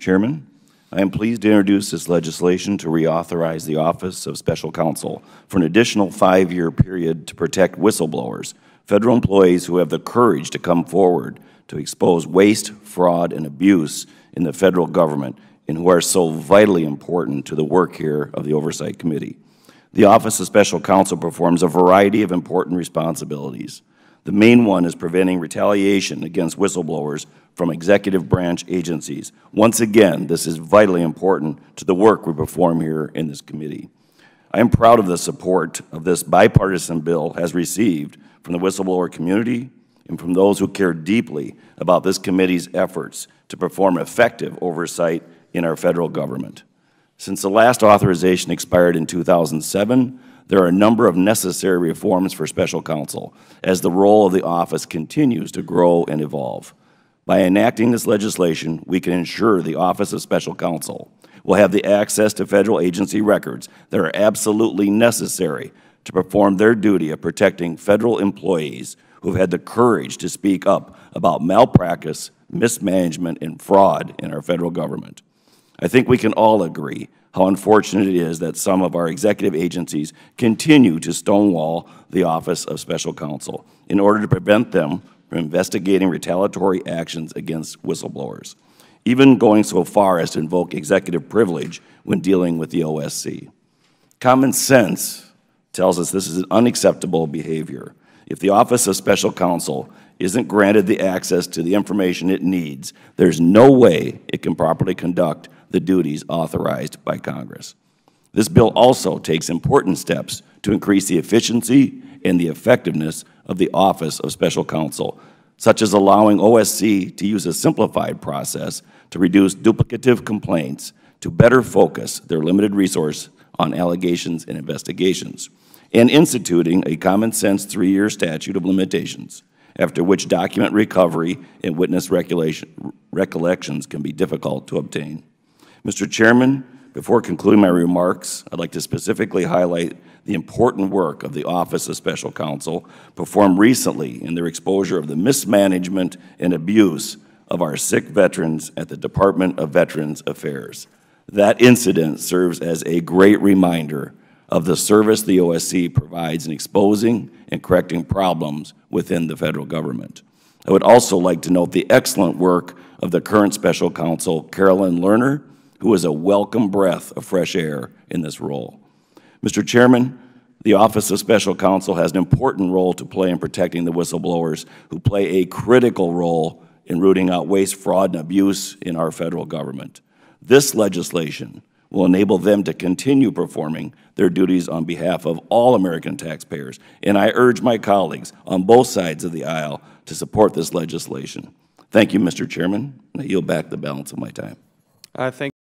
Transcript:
Chairman, I am pleased to introduce this legislation to reauthorize the Office of Special Counsel for an additional 5-year period to protect whistleblowers, federal employees who have the courage to come forward to expose waste, fraud, and abuse in the federal government and who are so vitally important to the work here of the Oversight Committee. The Office of Special Counsel performs a variety of important responsibilities. The main one is preventing retaliation against whistleblowers from executive branch agencies. Once again, this is vitally important to the work we perform here in this committee. I am proud of the support of this bipartisan bill has received from the whistleblower community and from those who care deeply about this committee's efforts to perform effective oversight in our federal government. Since the last authorization expired in 2007, there are a number of necessary reforms for special counsel as the role of the office continues to grow and evolve. By enacting this legislation, we can ensure the Office of Special Counsel will have the access to federal agency records that are absolutely necessary to perform their duty of protecting federal employees who have had the courage to speak up about malpractice, mismanagement, and fraud in our federal government. I think we can all agree how unfortunate it is that some of our executive agencies continue to stonewall the Office of Special Counsel in order to prevent them from investigating retaliatory actions against whistleblowers, even going so far as to invoke executive privilege when dealing with the OSC. Common sense tells us this is an unacceptable behavior. If the Office of Special Counsel isn't granted the access to the information it needs, there's no way it can properly conduct the duties authorized by Congress. This bill also takes important steps to increase the efficiency and the effectiveness of the Office of Special Counsel, such as allowing OSC to use a simplified process to reduce duplicative complaints to better focus their limited resource on allegations and investigations, and instituting a common-sense 3-year statute of limitations, after which document recovery and witness recollections can be difficult to obtain. Mr. Chairman, before concluding my remarks, I'd like to specifically highlight the important work of the Office of Special Counsel performed recently in their exposure of the mismanagement and abuse of our sick veterans at the Department of Veterans Affairs. That incident serves as a great reminder of the service the OSC provides in exposing and correcting problems within the federal government. I would also like to note the excellent work of the current Special Counsel, Carolyn Lerner, who is a welcome breath of fresh air in this role. Mr. Chairman, the Office of Special Counsel has an important role to play in protecting the whistleblowers who play a critical role in rooting out waste, fraud, and abuse in our federal government. This legislation will enable them to continue performing their duties on behalf of all American taxpayers, and I urge my colleagues on both sides of the aisle to support this legislation. Thank you, Mr. Chairman, and I yield back the balance of my time. Thank